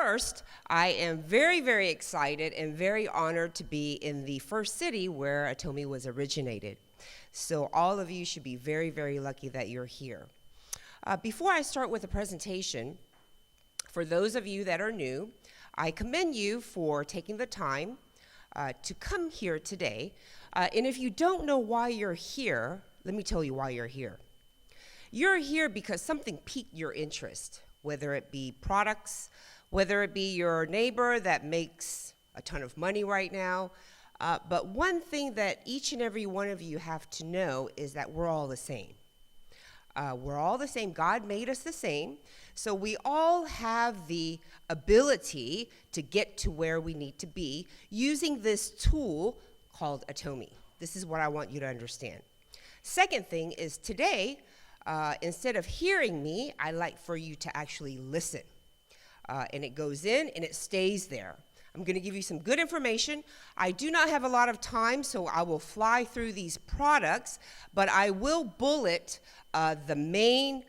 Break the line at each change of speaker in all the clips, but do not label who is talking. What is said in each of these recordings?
first, I am very, very excited and very honored to be in the first city where Atomy was originated. So all of you should be very, very lucky that you're here. Before I start with the presentation, for those of you that are new, I commend you for taking the time to come here today. And if you don't know why you're here, let me tell you why you're here. You're here because something piqued your interest, whether it be products, whether it be your neighbor that makes a ton of money right now. But one thing that each and every one of you have to know is that we're all the same. We're all the same. God made us the same. So we all have the ability to get to where we need to be using this tool called Atomy. This is what I want you to understand. Second thing is today, instead of hearing me, I like for you to actually listen. And it goes in and it stays there. I'm going to give you some good information. I do not have a lot of time, so I will fly through these products, but I will bullet the main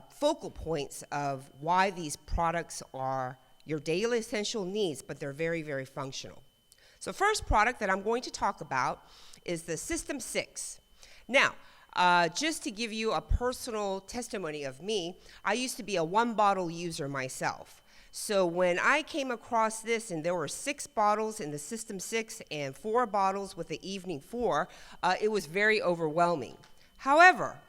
focal points of why these products are your daily essential needs, but they're very, very functional. So first product that I'm going to talk about is the System 6. Now, just to give you a personal testimony of me, I used to be a one-bottle user myself. So when I came across this, and there were 6 bottles in the System 6 and 4 bottles with the Evening 4, it was very overwhelming. However,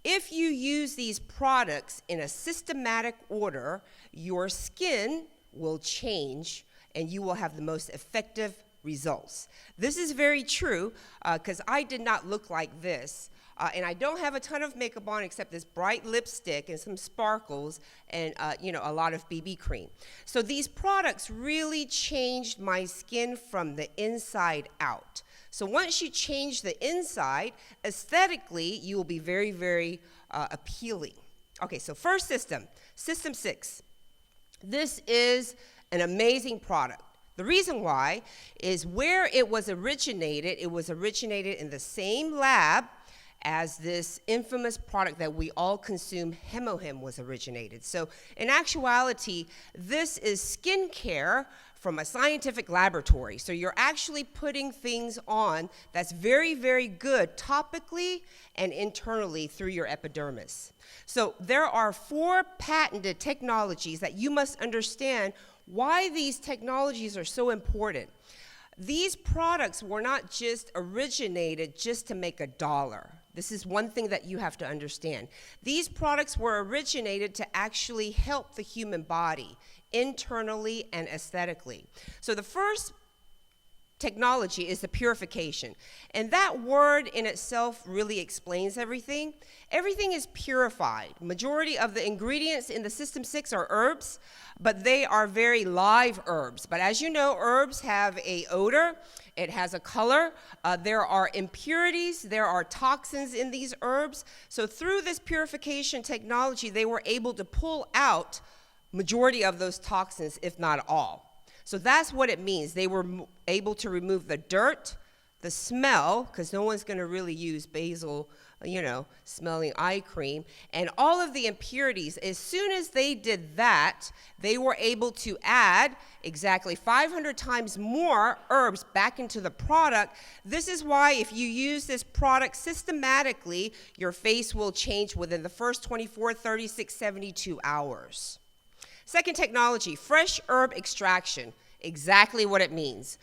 if you use these products in a systematic order, your skin will change and you will have the most effective results. This is very true because I did not look like this. And I don't have a ton of makeup on except this bright lipstick and some sparkles and a lot of BB cream. So these products really changed my skin from the inside out. So once you change the inside, aesthetically, you will be very, very appealing. Okay, so first system, System 6. This is an amazing product. The reason why is where it was originated in the same lab as this infamous product that we all consume, Hemohim, was originated. So in actuality, this is skincare from a scientific laboratory. So you're actually putting things on that's very, very good topically and internally through your epidermis. So there are 4 patented technologies that you must understand why these technologies are so important. These products were not just originated just to make a dollar. This is one thing that you have to understand. These products were originated to actually help the human body internally and aesthetically. So the first technology is the purification. And that word in itself really explains everything. Everything is purified. Majority of the ingredients in the System 6 are herbs, but they are very live herbs. But as you know, herbs have an odor. It has a color. There are impurities. There are toxins in these herbs. So through this purification technology, they were able to pull out majority of those toxins, if not all. So that's what it means. They were able to remove the dirt, the smell, because no one's going to really use basil, smelling eye cream, and all of the impurities. As soon as they did that, they were able to add exactly 500 times more herbs back into the product. This is why if you use this product systematically, your face will change within the first 24, 36, 72 hours. Second technology, fresh herb extraction, exactly what it means.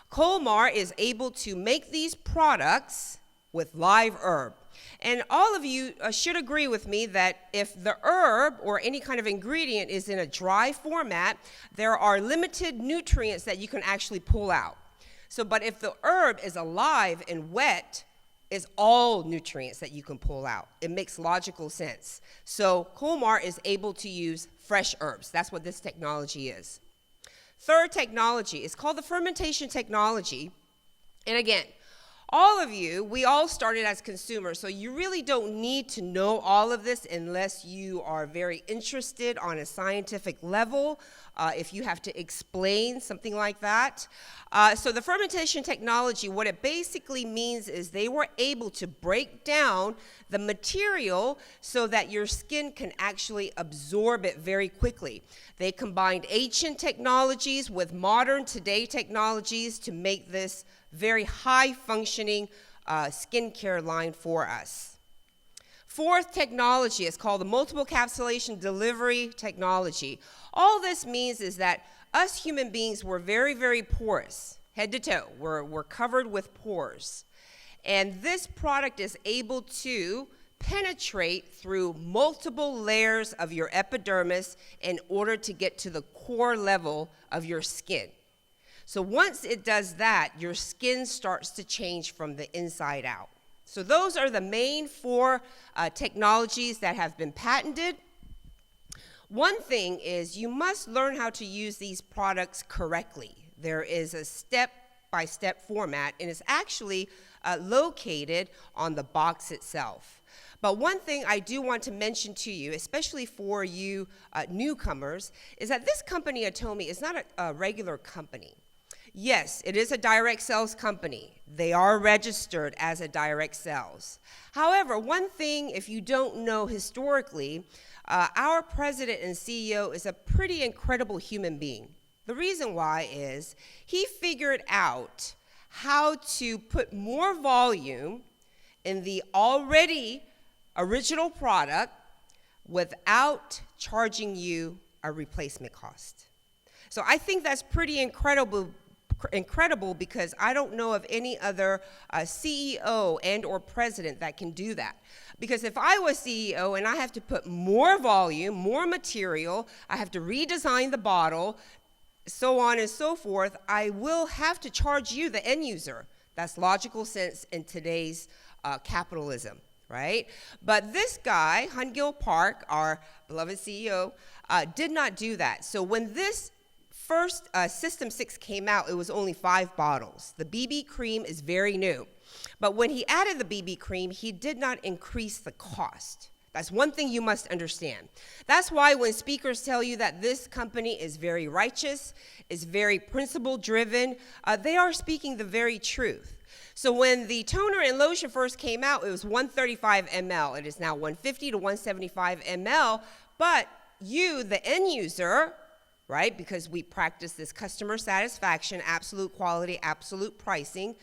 Colmar is able to make these products with live herb. And all of you should agree with me that if the herb or any kind of ingredient is in a dry format, there are limited nutrients that you can actually pull out. But if the herb is alive and wet, it's all nutrients that you can pull out. It makes logical sense. So Colmar is able to use fresh herbs. That's what this technology is. Third technology is called the fermentation technology. And again, All of you, we all started as consumers, so you really don't need to know all of this unless you are very interested on a scientific level, if you have to explain something like that. So the fermentation technology, what it basically means is they were able to break down the material so that your skin can actually absorb it very quickly. They combined ancient technologies with modern today technologies to make this very high-functioning skincare line for us. Fourth technology is called the multiple capsulation delivery technology. All this means is that us human beings were very, very porous, head to toe. We're covered with pores. And this product is able to penetrate through multiple layers of your epidermis in order to get to the core level of your skin. So once it does that, your skin starts to change from the inside out. So those are the main four technologies that have been patented. One thing is you must learn how to use these products correctly. There is a step-by-step format, and it's actually located on the box itself. But one thing I do want to mention to you, especially for you newcomers, is that this company, Atomy, is not a regular company. Yes, it is a direct sales company. They are registered as a direct sales. However, one thing, if you don't know historically, our president and CEO is a pretty incredible human being. The reason why is he figured out how to put more volume in the already original product without charging you a replacement cost. So I think that's pretty incredible because I don't know of any other CEO and or president that can do that. Because if I was CEO and I have to put more volume, more material, I have to redesign the bottle, so on and so forth, I will have to charge you, the end user. That's logical sense in today's capitalism, right? But this guy, Hungil Park, our beloved CEO, did not do that. So when this first System 6 came out, it was only 5 bottles. The BB cream is very new. But when he added the BB cream, he did not increase the cost. That's one thing you must understand. That's why when speakers tell you that this company is very righteous, is very principle-driven, they are speaking the very truth. So when the toner and lotion first came out, it was 135 ml. It is now 150 to 175 ml. But you, the end user, right, because we practice this customer satisfaction, absolute quality, absolute pricing,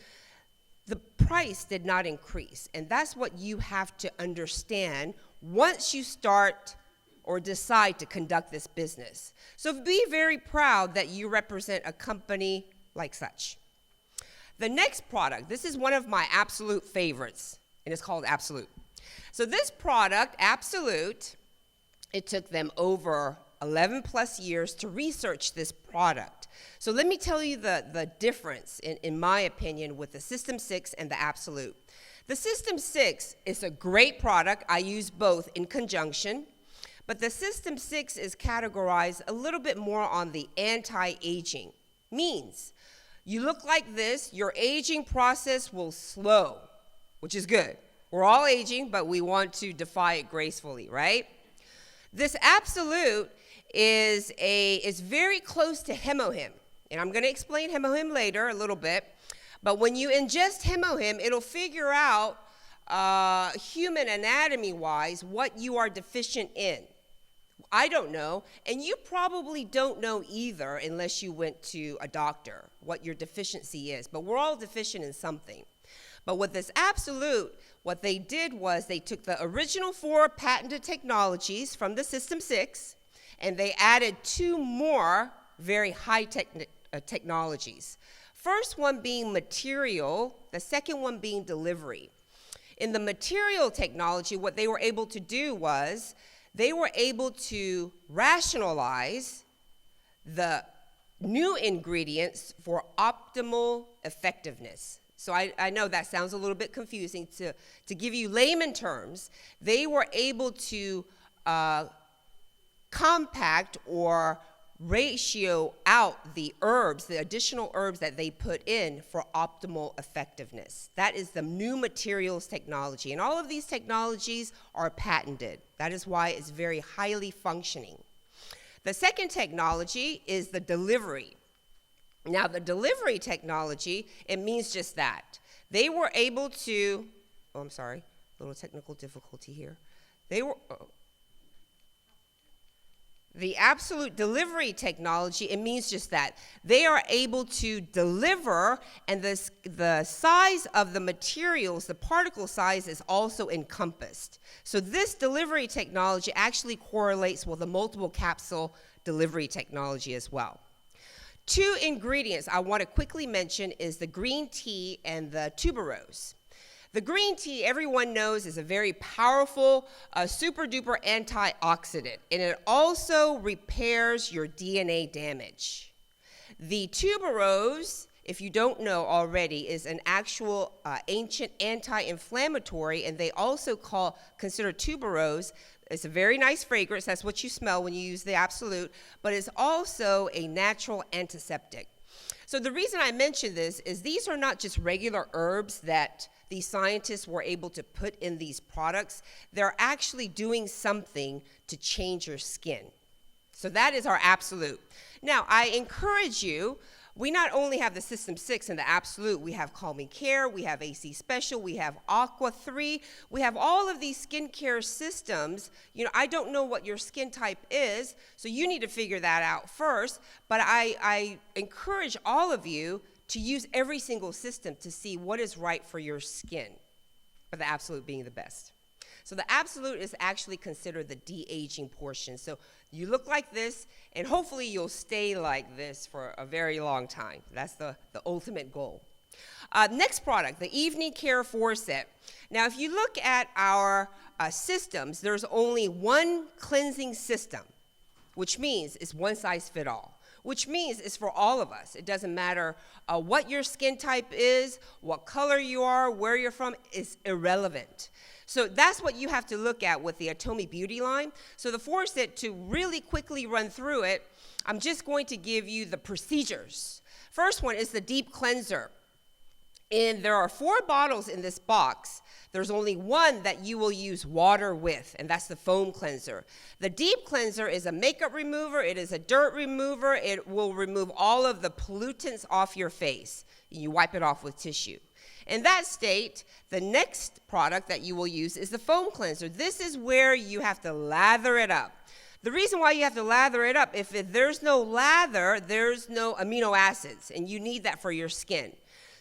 the price did not increase. And that's what you have to understand once you start or decide to conduct this business. So be very proud that you represent a company like such. The next product, this is one of my absolute favorites, and it's called Absolute. So this product, Absolute, it took them over 11 plus years to research this product. So let me tell you the difference, in my opinion, with the System 6 and the Absolute. The System 6 is a great product. I use both in conjunction. But the System 6 is categorized a little bit more on the anti-aging. Means you look like this, your aging process will slow, which is good. We're all aging, but we want to defy it gracefully, right? This Absolute is very close to Hemohim. And I'm going to explain Hemohim later a little bit. But when you ingest Hemohim, it'll figure out human anatomy-wise what you are deficient in. I don't know, and you probably don't know either unless you went to a doctor, what your deficiency is. But we're all deficient in something. But with this Absolute, what they did was they took the original 4 patented technologies from the System 6, and they added 2 more very high-tech technologies. First one being material, the second one being delivery. In the material technology, what they were able to do was they were able to rationalize the new ingredients for optimal effectiveness. So I know that sounds a little bit confusing. To give you layman terms, they were able to compact or ratio out the herbs, the additional herbs that they put in for optimal effectiveness. That is the new materials technology. And all of these technologies are patented. That is why it's very highly functioning. The second technology is the delivery. Now, the delivery technology, it means just that. They were able to, oh, I'm sorry, a little technical difficulty here. The absolute delivery technology, it means just that. They are able to deliver, and the size of the materials, the particle size, is also encompassed. So this delivery technology actually correlates with the multiple capsule delivery technology as well. Two ingredients I want to quickly mention is the green tea and the tuberose. The green tea, everyone knows, is a very powerful, super duper antioxidant, and it also repairs your DNA damage. The tuberose, if you don't know already, is an actual ancient anti-inflammatory, and they also consider tuberose. It's a very nice fragrance. That's what you smell when you use the Absolute, but it's also a natural antiseptic. So the reason I mention this is these are not just regular herbs that these scientists were able to put in these products. They're actually doing something to change your skin. So that is our Absolute. Now, I encourage you, we not only have the System 6 and the Absolute, we have Calming Care, we have AC Special, we have Aqua 3, we have all of these skincare systems. You know, I don't know what your skin type is, so you need to figure that out first, but I encourage all of you to use every single system to see what is right for your skin, but the Absolute being the best. So the Absolute is actually considered the de-aging portion. So you look like this, and hopefully you'll stay like this for a very long time. That's the ultimate goal. Next product, the Evening Care 4-Set. Now, if you look at our systems, there's only one cleansing system, which means it's one size fits all, which means it's for all of us. It doesn't matter what your skin type is, what color you are, where you're from, it's irrelevant. So that's what you have to look at with the Atomy Beauty line. So the 4-Set, to really quickly run through it, I'm just going to give you the procedures. First one is the deep cleanser. And there are 4 bottles in this box. There's only one that you will use water with, and that's the foam cleanser. The deep cleanser is a makeup remover. It is a dirt remover. It will remove all of the pollutants off your face. You wipe it off with tissue. In that state, the next product that you will use is the foam cleanser. This is where you have to lather it up. The reason why you have to lather it up, if there's no lather, there's no amino acids, and you need that for your skin.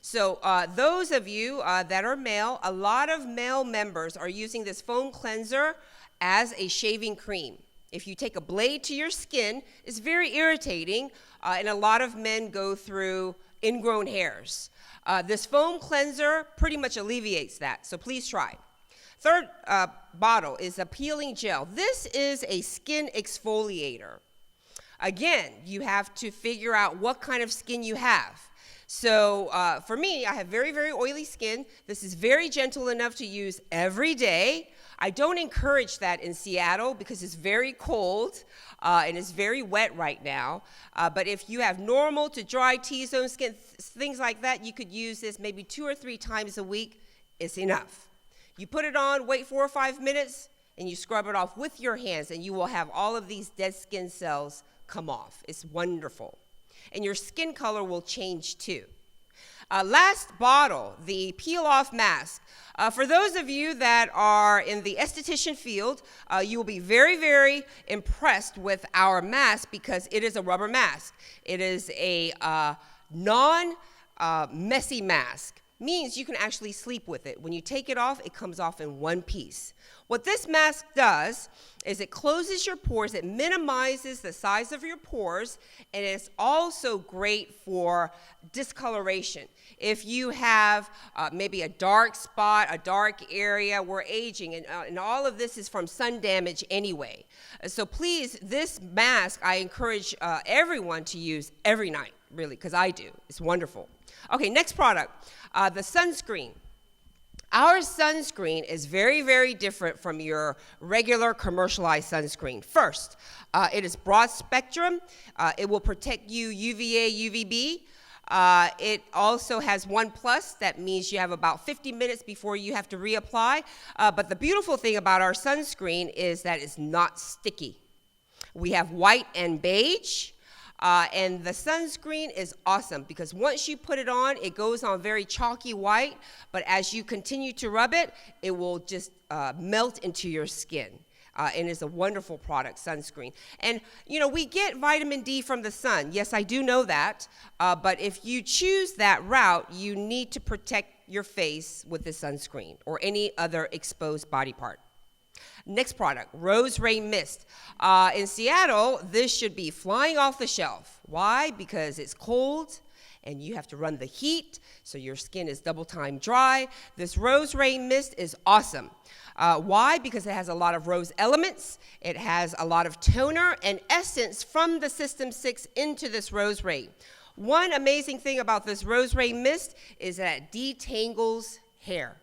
So those of you that are male, a lot of male members are using this foam cleanser as a shaving cream. If you take a blade to your skin, it's very irritating, and a lot of men go through ingrown hairs. This foam cleanser pretty much alleviates that, so please try. Third bottle is a peeling gel. This is a skin exfoliator. Again, you have to figure out what kind of skin you have. So for me, I have very, very oily skin. This is very gentle enough to use every day. I don't encourage that in Seattle because it's very cold and it's very wet right now. But if you have normal to dry T-zone skin, things like that, you could use this maybe 2 or 3 times a week. It's enough. You put it on, wait 4 or 5 minutes, and you scrub it off with your hands, and you will have all of these dead skin cells come off. It's wonderful. And your skin color will change too. Last bottle, the peel-off mask. For those of you that are in the esthetician field, you will be very, very impressed with our mask because it is a rubber mask. It is a non-messy mask. Means you can actually sleep with it. When you take it off, it comes off in one piece. What this mask does is it closes your pores, it minimizes the size of your pores, and it's also great for discoloration. If you have maybe a dark spot, a dark area, we're aging, and all of this is from sun damage anyway. So please, this mask, I encourage everyone to use every night, really, because I do. It's wonderful. Okay, next product, the sunscreen. Our sunscreen is very, very different from your regular commercialized sunscreen. First, it is broad spectrum. It will protect you UVA, UVB. It also has 1+. That means you have about 50 minutes before you have to reapply. But the beautiful thing about our sunscreen is that it's not sticky. We have white and beige. And the sunscreen is awesome because once you put it on, it goes on very chalky white. But as you continue to rub it, it will just melt into your skin. And it's a wonderful product, sunscreen. And, we get vitamin D from the sun. Yes, I do know that. But if you choose that route, you need to protect your face with the sunscreen or any other exposed body part. Next product, Rose Ray Mist. In Seattle, this should be flying off the shelf. Why? Because it's cold and you have to run the heat, so your skin is double time dry. This Rose Ray Mist is awesome. Why? Because it has a lot of rose elements. It has a lot of toner and essence from the System 6 into this Rose Ray. One amazing thing about this Rose Ray Mist is that it detangles hair.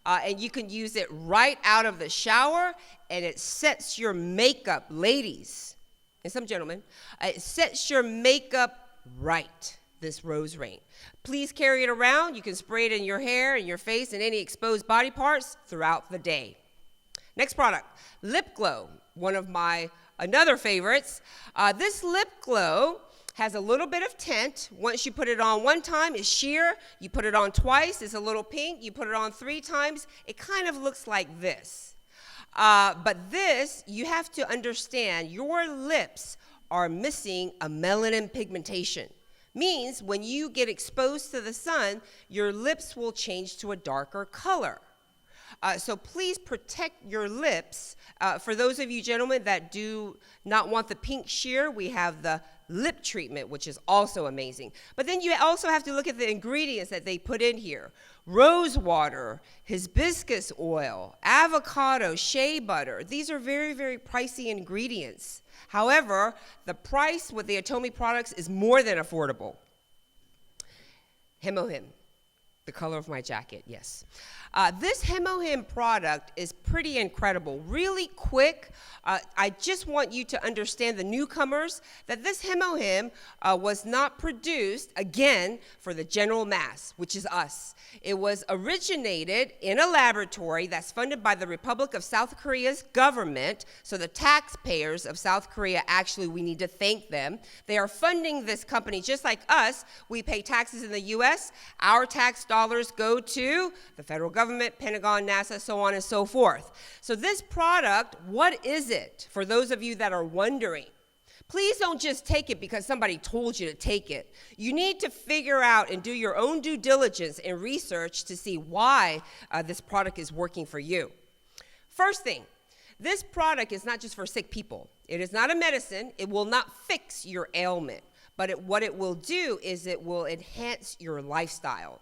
And you can use it right out of the shower, and it sets your makeup, ladies, and some gentlemen, it sets your makeup right, this Rose Ray. Please carry it around. You can spray it in your hair, in your face, and any exposed body parts throughout the day. Next product, Lip Glow, one of my another favorites. This lip glow has a little bit of tint. Once you put it on one time, it's sheer. You put it on twice, it's a little pink. You put it on 3 times, it kind of looks like this. But this, you have to understand, your lips are missing a melanin pigmentation. Means when you get exposed to the sun, your lips will change to a darker color. So please protect your lips. For those of you gentlemen that do not want the pink sheer, we have the lip treatment, which is also amazing. But then you also have to look at the ingredients that they put in here. Rose water, hibiscus oil, avocado, shea butter. These are very, very pricey ingredients. However, the price with the Atomy products is more than affordable. Hemohim, the color of my jacket, yes. This Hemohim product is pretty incredible. Really quick, I just want you to understand, the newcomers, that this Hemohim was not produced, again, for the general mass, which is us. It was originated in a laboratory that's funded by the Republic of South Korea's government, so the taxpayers of South Korea, actually, we need to thank them. They are funding this company just like us. We pay taxes in the U.S. Our tax dollars go to the federal government, Pentagon, NASA, so on and so forth. So this product, what is it? For those of you that are wondering, please don't just take it because somebody told you to take it. You need to figure out and do your own due diligence and research to see why this product is working for you. First thing, this product is not just for sick people. It is not a medicine. It will not fix your ailment. But what it will do is it will enhance your lifestyle.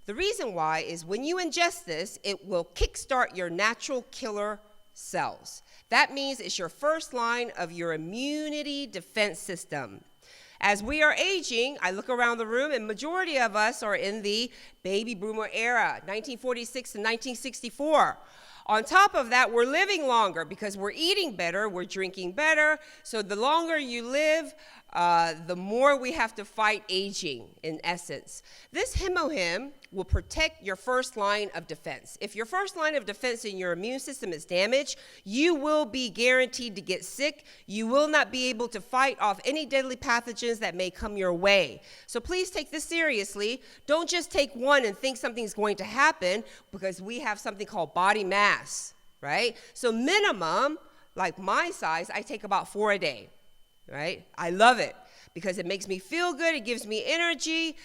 The reason why is when you ingest this, it will kickstart your natural killer cells. That means it's your first line of your immunity defense system. As we are aging, I look around the room, and majority of us are in the baby boomer era, 1946 to 1964. On top of that, we're living longer because we're eating better, we're drinking better. So the longer you live, the more we have to fight aging, in essence. This Hemohim will protect your first line of defense. If your first line of defense in your immune system is damaged, you will be guaranteed to get sick. You will not be able to fight off any deadly pathogens that may come your way. So please take this seriously. Don't just take one and think something's going to happen, because we have something called body mass, right? So minimum, like my size, I take about 4 a day. Right? I love it because it makes me feel good. It gives me energy.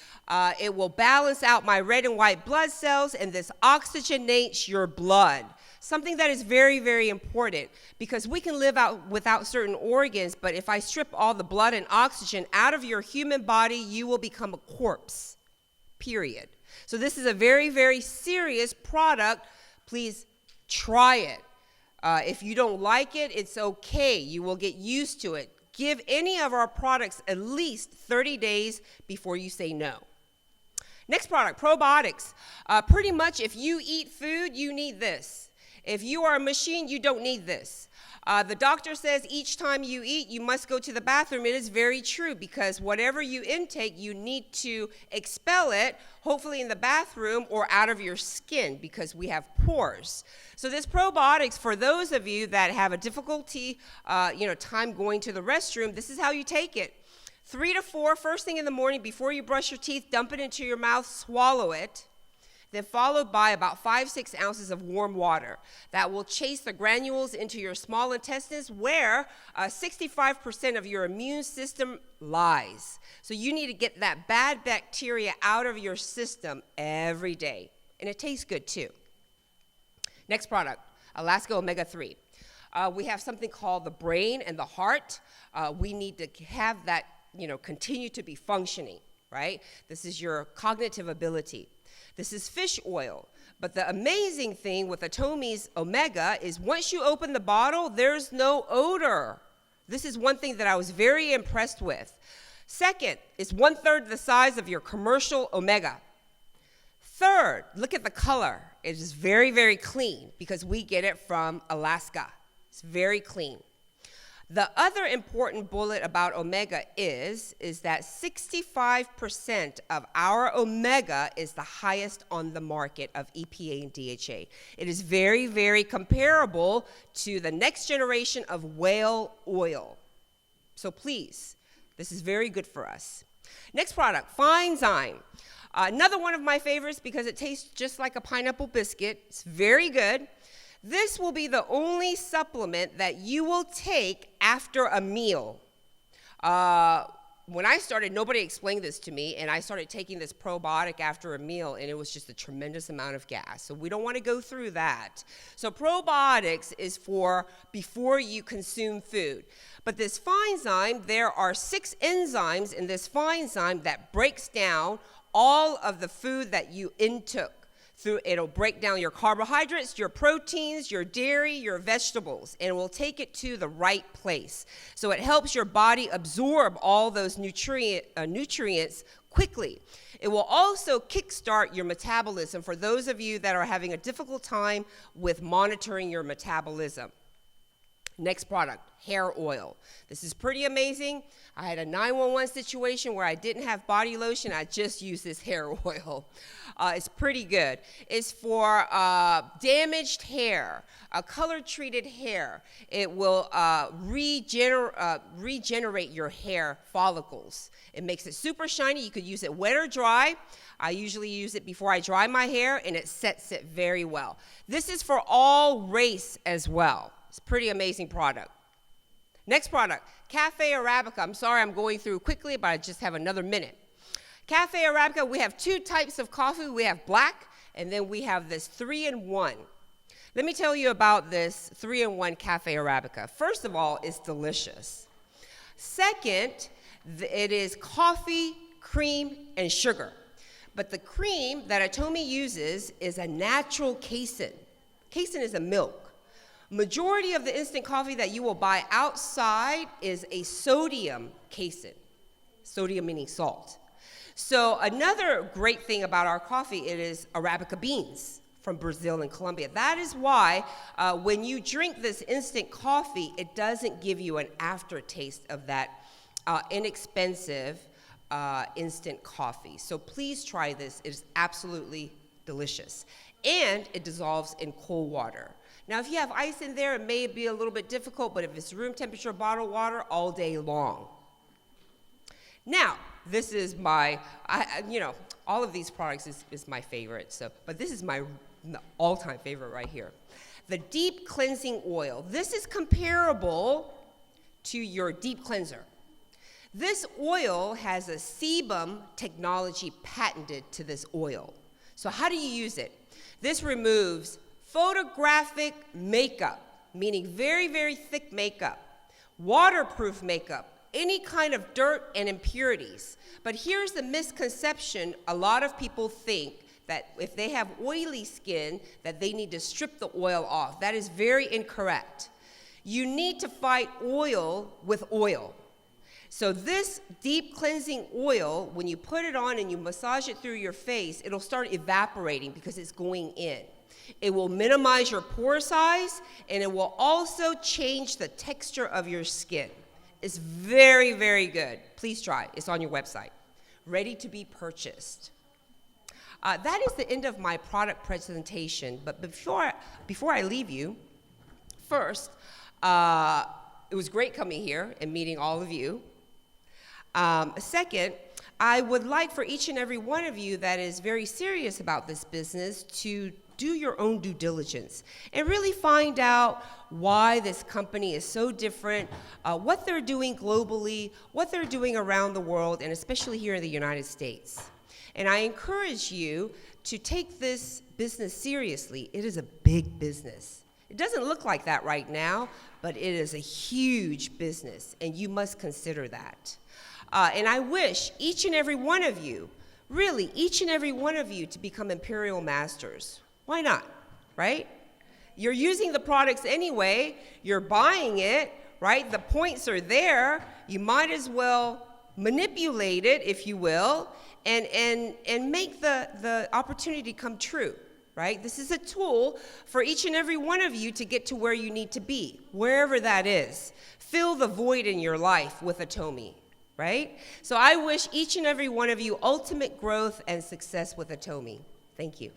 It will balance out my red and white blood cells, and this oxygenates your blood. Something that is very, very important, because we can live out without certain organs, but if I strip all the blood and oxygen out of your human body, you will become a corpse, period. So this is a very, very serious product. Please try it. If you don't like it, it's okay. You will get used to it. Give any of our products at least 30 days before you say no. Next product, probiotics. Pretty much if you eat food, you need this. If you are a machine, you don't need this. The doctor says each time you eat, you must go to the bathroom. It is very true because whatever you intake, you need to expel it, hopefully in the bathroom or out of your skin because we have pores. So this probiotics, for those of you that have a difficulty, time going to the restroom, this is how you take it. 3 to 4, first thing in the morning before you brush your teeth, dump it into your mouth, swallow it. Then followed by about 5-6 ounces of warm water. That will chase the granules into your small intestines where 65% of your immune system lies. So you need to get that bad bacteria out of your system every day. And it tastes good too. Next product, Alaska Omega-3. We have something called the brain and the heart. We need to have that, continue to be functioning, right? This is your cognitive ability. This is fish oil. But the amazing thing with Atomy's Omega is once you open the bottle, there's no odor. This is one thing that I was very impressed with. Second, it's 1/3 the size of your commercial Omega. Third, look at the color. It is very, very clean because we get it from Alaska. It's very clean. The other important bullet about Omega is that 65% of our Omega is the highest on the market of EPA and DHA. It is very, very comparable to the next generation of whale oil. So please, this is very good for us. Next product, Fine Zyme. Another one of my favorites because it tastes just like a pineapple biscuit. It's very good. This will be the only supplement that you will take after a meal. When I started, nobody explained this to me, and I started taking this probiotic after a meal, and it was just a tremendous amount of gas. So we don't want to go through that. So probiotics is for before you consume food. But this Fine Zyme, there are 6 enzymes in this Fine Zyme that breaks down all of the food that you intook. It'll break down your carbohydrates, your proteins, your dairy, your vegetables, and it will take it to the right place. So it helps your body absorb all those nutrients quickly. It will also kickstart your metabolism for those of you that are having a difficult time with monitoring your metabolism. Next product, hair oil. This is pretty amazing. I had a 911 situation where I didn't have body lotion. I just used this hair oil. It's pretty good. It's for damaged hair, color-treated hair. It will regenerate your hair follicles. It makes it super shiny. You could use it wet or dry. I usually use it before I dry my hair, and it sets it very well. This is for all race as well. It's a pretty amazing product. Next product, Cafe Arabica. I'm sorry I'm going through quickly, but I just have another minute. Cafe Arabica, we have 2 types of coffee. We have black, and then we have this 3-in-1. Let me tell you about this 3-in-1 Cafe Arabica. First of all, it's delicious. Second, it is coffee, cream, and sugar. But the cream that Atomy uses is a natural casein. Casein is a milk. Majority of the instant coffee that you will buy outside is a sodium casein. Sodium meaning salt. So another great thing about our coffee, it is Arabica beans from Brazil and Colombia. That is why when you drink this instant coffee, it doesn't give you an aftertaste of that inexpensive instant coffee. So please try this. It is absolutely delicious. And it dissolves in cold water. Now, if you have ice in there, it may be a little bit difficult, but if it's room temperature bottled water, all day long. Now, this is my, all of these products is my favorite, but this is my all-time favorite right here. The deep cleansing oil. This is comparable to your deep cleanser. This oil has a sebum technology patented to this oil. So how do you use it? This removes photographic makeup, meaning very, very thick makeup, waterproof makeup, any kind of dirt and impurities. But here's the misconception. A lot of people think that if they have oily skin, that they need to strip the oil off. That is very incorrect. You need to fight oil with oil. So this deep cleansing oil, when you put it on and you massage it through your face, it'll start evaporating because it's going in. It will minimize your pore size, and it will also change the texture of your skin. It's very, very good. Please try. It's on your website. Ready to be purchased. That is the end of my product presentation. But before I leave you, first, it was great coming here and meeting all of you. Second, I would like for each and every one of you that is very serious about this business to do your own due diligence and really find out why this company is so different, what they're doing globally, what they're doing around the world, and especially here in the United States. And I encourage you to take this business seriously. It is a big business. It doesn't look like that right now, but it is a huge business, and you must consider that. And I wish each and every one of you, really each and every one of you, to become Imperial Masters. Why not, right? You're using the products anyway. You're buying it, right? The points are there. You might as well manipulate it, if you will, and make the opportunity come true, right? This is a tool for each and every one of you to get to where you need to be, wherever that is. Fill the void in your life with Atomy, right? So I wish each and every one of you ultimate growth and success with Atomy. Thank you.